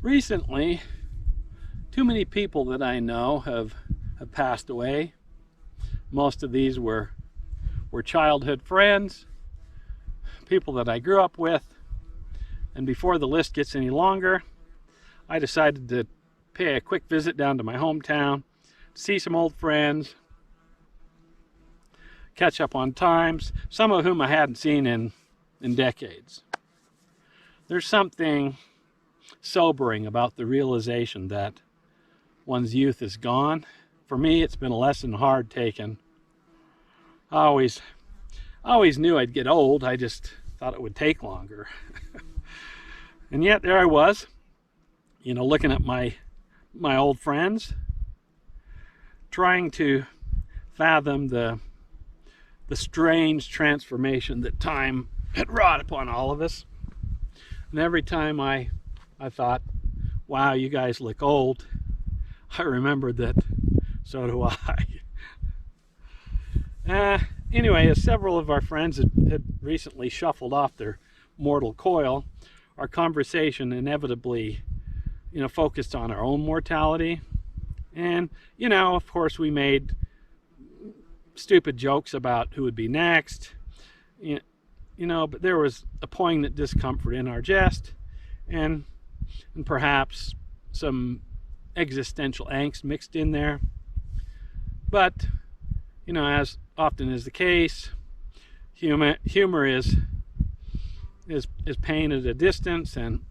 Recently, too many people that I know have passed away. Most of these were childhood friends, people that I grew up with, and before the list gets any longer, I decided to pay a quick visit down to my hometown, see some old friends, catch up on times, some of whom I hadn't seen in decades. There's something sobering about the realization that one's youth is gone. For me, it's been a lesson hard taken. I always knew I'd get old. I just thought it would take longer. And yet there I was, looking at my old friends, trying to fathom the strange transformation that time had wrought upon all of us. And every time I thought, wow, you guys look old, I remembered that so do I. Anyway, as several of our friends had recently shuffled off their mortal coil, our conversation inevitably, focused on our own mortality. And, of course, we made stupid jokes about who would be next, but there was a poignant discomfort in our jest, and perhaps some existential angst mixed in there. But, as often is the case, humor is pain at a distance, and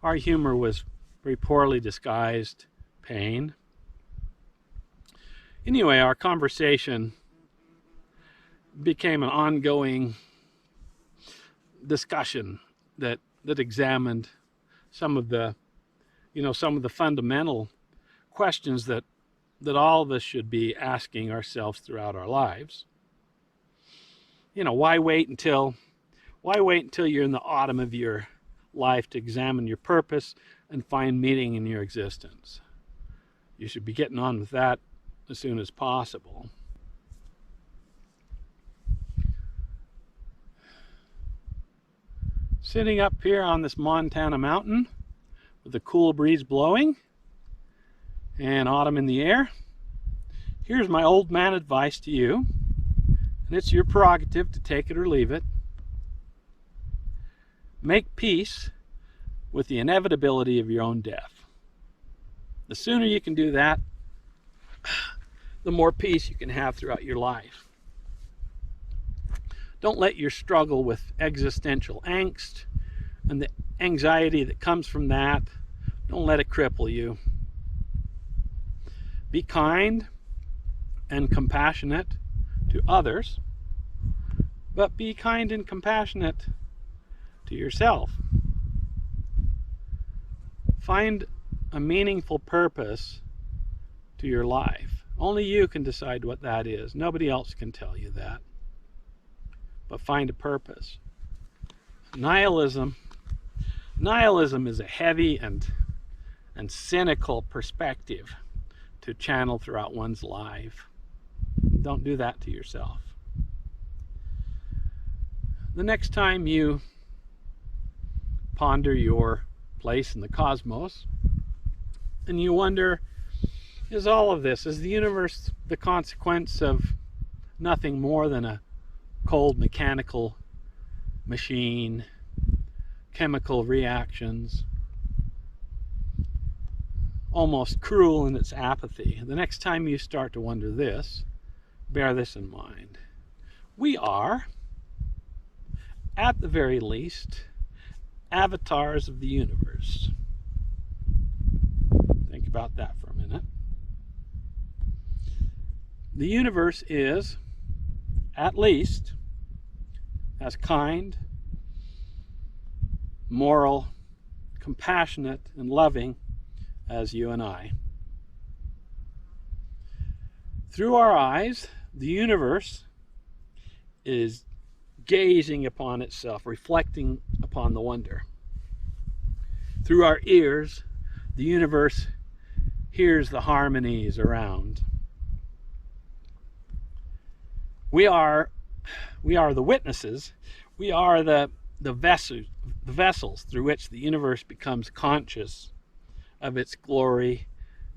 our humor was very poorly disguised pain. Anyway, our conversation became an ongoing discussion that examined some of the fundamental questions that all of us should be asking ourselves throughout our lives. Why wait until you're in the autumn of your life to examine your purpose and find meaning in your existence? You should be getting on with that as soon as possible. Sitting up here on this Montana mountain with a cool breeze blowing and autumn in the air, here's my old man advice to you, and it's your prerogative to take it or leave it. Make peace with the inevitability of your own death. The sooner you can do that, the more peace you can have throughout your life. Don't let your struggle with existential angst and the anxiety that comes from that, don't let it cripple you. Be kind and compassionate to others, but be kind and compassionate to yourself. Find a meaningful purpose to your life. Only you can decide what that is. Nobody else can tell you that. But find a purpose. Nihilism is a heavy and cynical perspective to channel throughout one's life. Don't do that to yourself. The next time you ponder your place in the cosmos and you wonder, is the universe the consequence of nothing more than a cold mechanical machine, chemical reactions, almost cruel in its apathy? The next time you start to wonder this, bear this in mind. We are, at the very least, avatars of the universe. Think about that for a minute. The universe is, at least, as kind, moral, compassionate, and loving as you and I. Through our eyes, the universe is gazing upon itself, reflecting upon the wonder. Through our ears, the universe hears the harmonies around. We are the witnesses. We are the the vessels through which the universe becomes conscious of its glory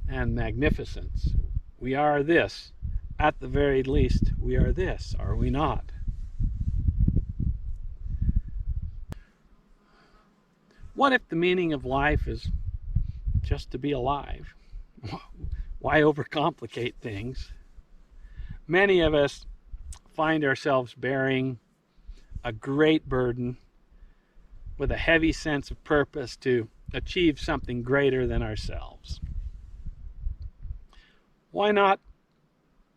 and magnificence. We are this. At the very least, we are this, are we not? What if the meaning of life is just to be alive? Why overcomplicate things? Many of us find ourselves bearing a great burden with a heavy sense of purpose to achieve something greater than ourselves. Why not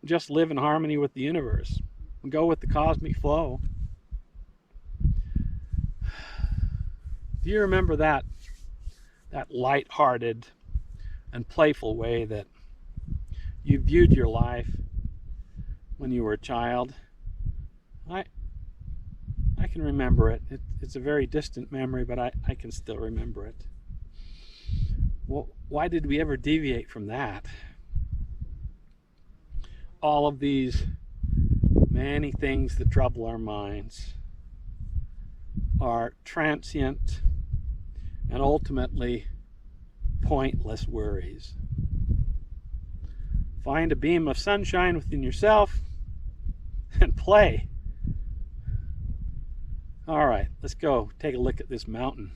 just live in harmony with the universe and go with the cosmic flow? Do you remember that light-hearted and playful way that you viewed your life when you were a child? I can remember it. It's a very distant memory, but I can still remember it. Well, why did we ever deviate from that? All of these many things that trouble our minds are transient and ultimately pointless worries. Find a beam of sunshine within yourself and play. All right, let's go take a look at this mountain.